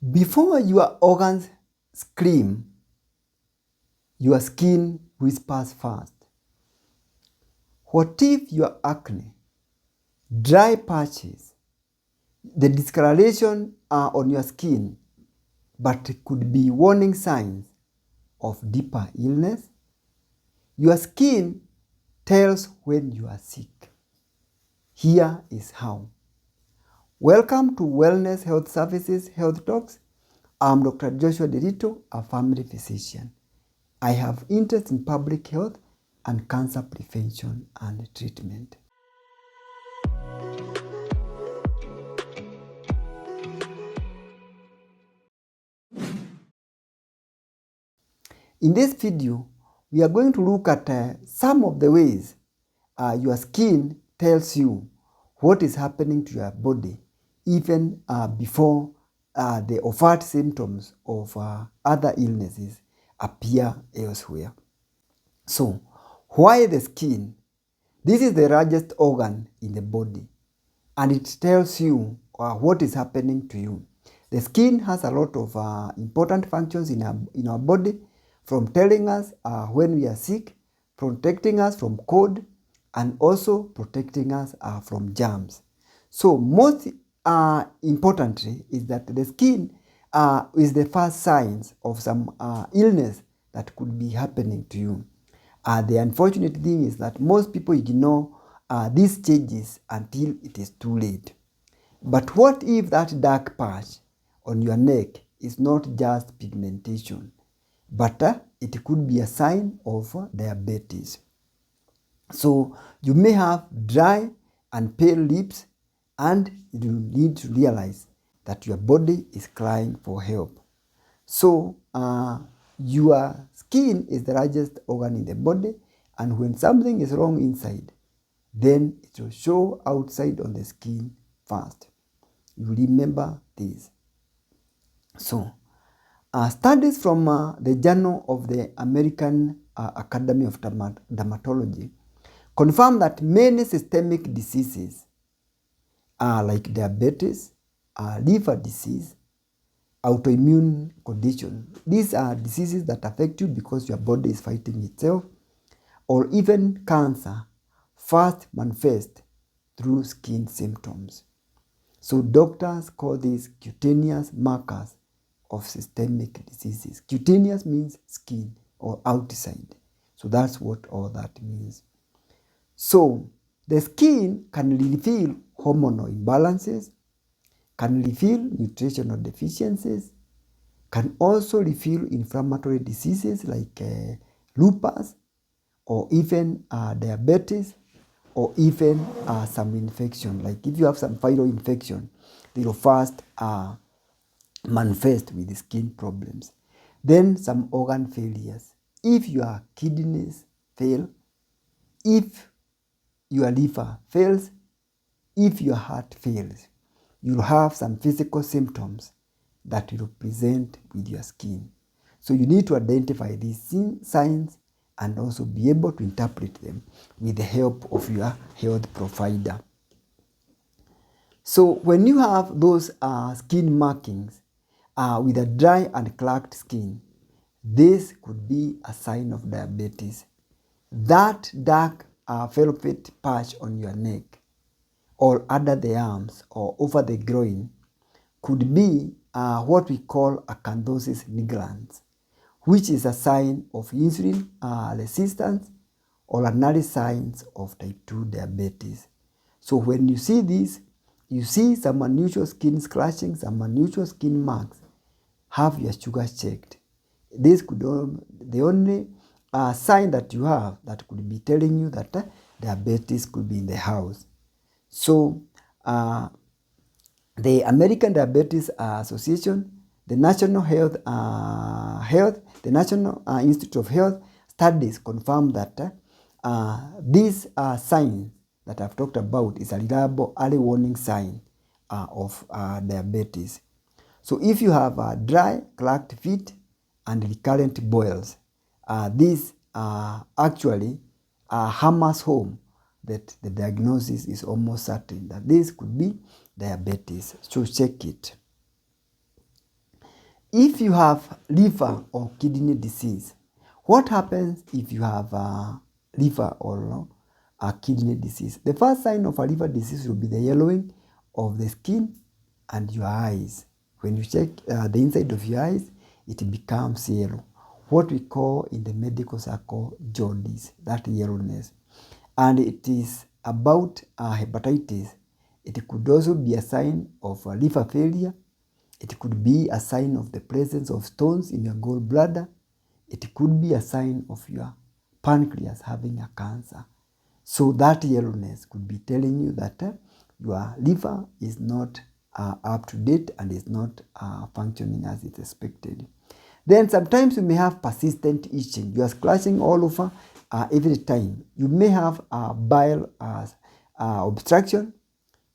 Before your organs scream, your skin whispers first. What if your acne, dry patches, the discoloration on your skin, but it could be warning signs of deeper illness? Your skin tells when you are sick. Here is how. Welcome to Wellness Health Services Health Talks. I'm Dr. Joshua Derito, a family physician. I have interest in public health and cancer prevention and treatment. In this video, we are going to look at some of the ways your skin tells you what is happening to your body even before the overt symptoms of other illnesses appear elsewhere. So, why the skin? This is the largest organ in the body, and it tells you what is happening to you. The skin has a lot of important functions in our body, from telling us when we are sick, protecting us from cold, and also protecting us from germs. So most importantly is that the skin is the first signs of some illness that could be happening to you. The unfortunate thing is that most people ignore these changes until it is too late. But what if that dark patch on your neck is not just pigmentation, but it could be a sign of diabetes? So you may have dry and pale lips, and you need to realize that your body is crying for help. So your skin is the largest organ in the body, and when something is wrong inside, then it will show outside on the skin first. You remember this. So studies from the Journal of the American Academy of Dermatology confirm that many systemic diseases like diabetes, liver disease, autoimmune condition. These are diseases that affect you because your body is fighting itself, or even cancer first manifest through skin symptoms. So doctors call these cutaneous markers of systemic diseases. Cutaneous means skin or outside. So that's what all that means. So the skin can reveal hormonal imbalances, can reveal nutritional deficiencies, can also reveal inflammatory diseases like lupus, or even diabetes, or even some infection. Like if you have some viral infection, they will first manifest with skin problems. Then some organ failures. If your kidneys fail, if your liver fails, if your heart fails, you'll have some physical symptoms that will present with your skin. So you need to identify these signs and also be able to interpret them with the help of your health provider. So when you have those skin markings with a dry and cracked skin, this could be a sign of diabetes. That dark velvet patch on your neck, or under the arms, or over the groin, could be what we call acanthosis nigrans, which is a sign of insulin resistance or another signs of type 2 diabetes. So when you see this, you see some unusual skin scratching, some unusual skin marks, have your sugars checked. This could the only sign that you have that could be telling you that diabetes could be in the house. So the American Diabetes Association, the National the National Institute of Health studies confirm that these signs that I've talked about is a reliable early warning sign of diabetes. So if you have dry, cracked feet and recurrent boils, this actually hammers home that the diagnosis is almost certain that this could be diabetes. So check it. If you have liver or kidney disease, what happens if you have liver or a kidney disease? The first sign of a liver disease will be the yellowing of the skin and your eyes. When you check the inside of your eyes, it becomes yellow. What we call in the medical circle jaundice, that yellowness. And it is about hepatitis. It could also be a sign of liver failure. It could be a sign of the presence of stones in your gallbladder. It could be a sign of your pancreas having a cancer. So that yellowness could be telling you that your liver is not up to date and is not functioning as it's expected. Then sometimes you may have persistent itching. You are scratching all over every time. You may have bile obstruction.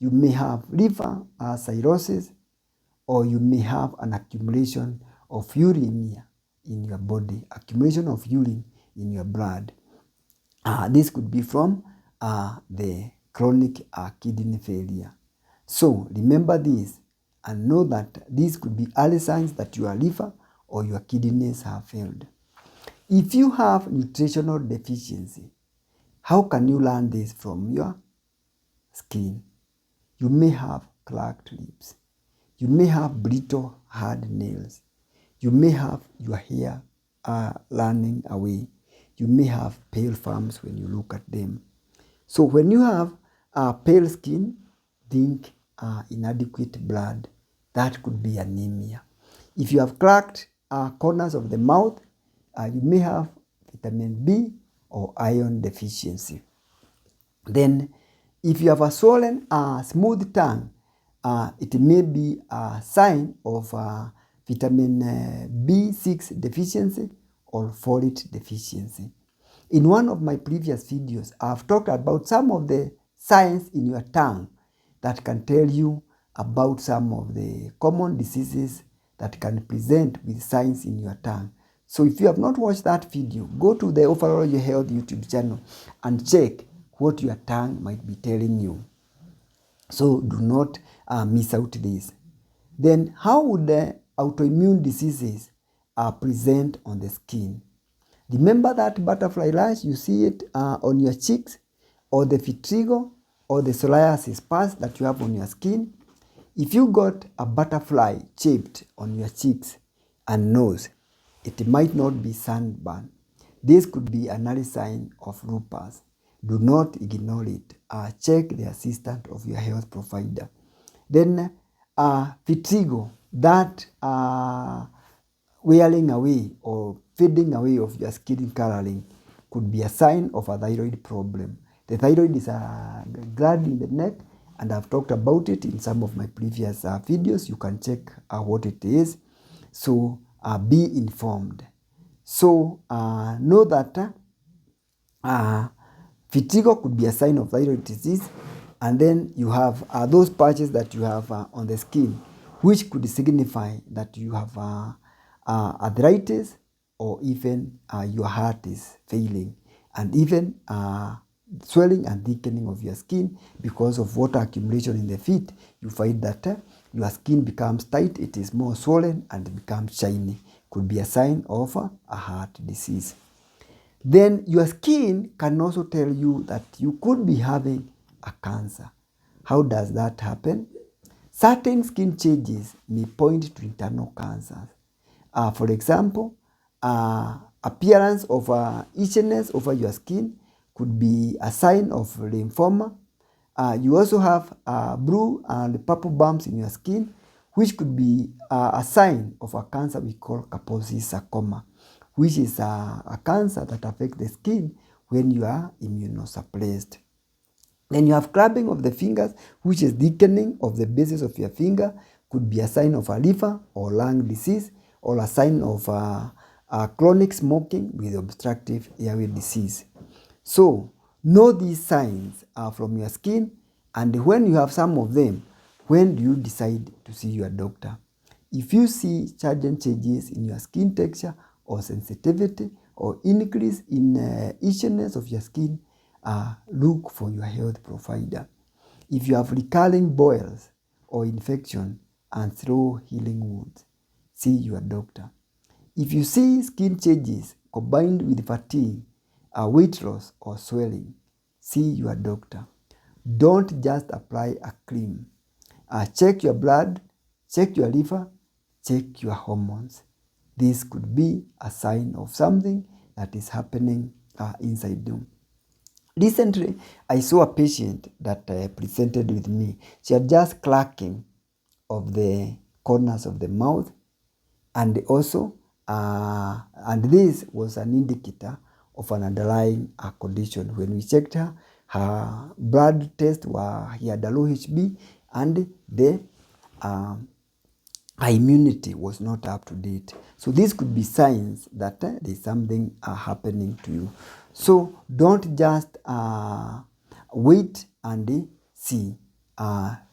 You may have liver cirrhosis, or you may have an accumulation of uremia in your body, accumulation of urine in your blood. This could be from the chronic kidney failure. So remember this and know that these could be early signs that your liver or your kidneys have failed. If you have nutritional deficiency, how can you learn this from your skin? You may have cracked lips. You may have brittle, hard nails. You may have your hair running away. You may have pale farms when you look at them. So when you have pale skin, think inadequate blood. That could be anemia. If you have cracked corners of the mouth, you may have vitamin B or iron deficiency. Then if you have a swollen, smooth tongue, it may be a sign of vitamin B6 deficiency or folate deficiency. In one of my previous videos, I've talked about some of the signs in your tongue that can tell you about some of the common diseases that can present with signs in your tongue. So if you have not watched that video, go to the Overall Your Health YouTube channel and check what your tongue might be telling you. So do not miss out this. Then how would the autoimmune diseases present on the skin? Remember that butterfly rash, you see it on your cheeks, or the vitiligo, or the psoriasis spots that you have on your skin. If you got a butterfly chipped on your cheeks and nose, it might not be sunburn. This could be an early sign of lupus. Do not ignore it. Check the assistant of your health provider. Then vitiligo, that wearing away or fading away of your skin coloring, could be a sign of a thyroid problem. The thyroid is a gland in the neck, and I've talked about it in some of my previous videos. You can check what it is. So be informed. So know that vitiligo could be a sign of thyroid disease, and then you have those patches that you have on the skin, which could signify that you have arthritis, or even your heart is failing, and even swelling and thickening of your skin because of water accumulation in the feet. You find that your skin becomes tight, it is more swollen and becomes shiny. Could be a sign of a heart disease. Then your skin can also tell you that you could be having a cancer. How does that happen? Certain skin changes may point to internal cancers. For example, appearance of itchiness over your skin could be a sign of lymphoma. You also have blue and purple bumps in your skin, which could be a sign of a cancer we call Kaposi sarcoma, which is a cancer that affects the skin when you are immunosuppressed. Then you have cramping of the fingers, which is thickening of the bases of your finger, could be a sign of a liver or lung disease, or a sign of chronic smoking with obstructive airway disease. So know these signs from your skin, and when you have some of them, when do you decide to see your doctor? If you see sudden changes in your skin texture or sensitivity, or increase in itchiness of your skin, look for your health provider. If you have recurring boils or infection and slow healing wounds, see your doctor. If you see skin changes combined with fatigue, weight loss or swelling, see your doctor. Don't just apply a cream. Check your blood, check your liver, check your hormones. This could be a sign of something that is happening inside you. Recently, I saw a patient that presented with me. She had just clacking of the corners of the mouth, and also, and this was an indicator of an underlying condition. When we checked her, her blood test he had a low HB, and the her immunity was not up to date. So this could be signs that there's something happening to you. So don't just wait and see.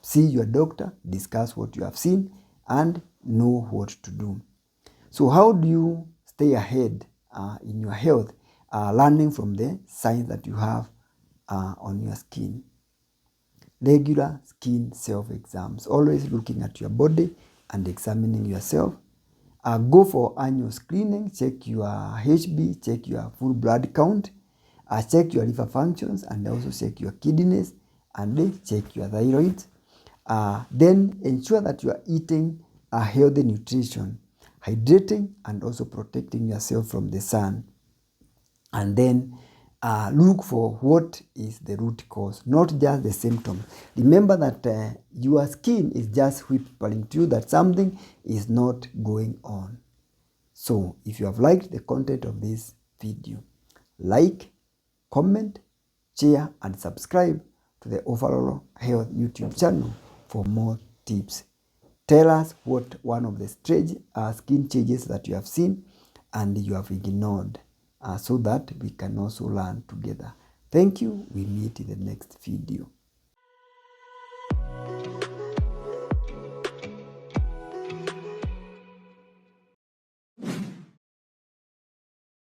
See your doctor, discuss what you have seen, and know what to do. So how do you stay ahead in your health, learning from the signs that you have on your skin? Regular skin self-exams, always looking at your body and examining yourself. Go for annual screening, check your HB, check your full blood count, check your liver functions, and also check your kidneys, and check your thyroid. Then ensure that you are eating a healthy nutrition, hydrating and also protecting yourself from the sun. And then look for what is the root cause, not just the symptom. Remember that your skin is just whispering to you that something is not going on. So if you have liked the content of this video, like, comment, share, and subscribe to the Overall Health YouTube channel for more tips. Tell us what one of the skin changes that you have seen and you have ignored, so that we can also learn together. Thank you. We meet in the next video.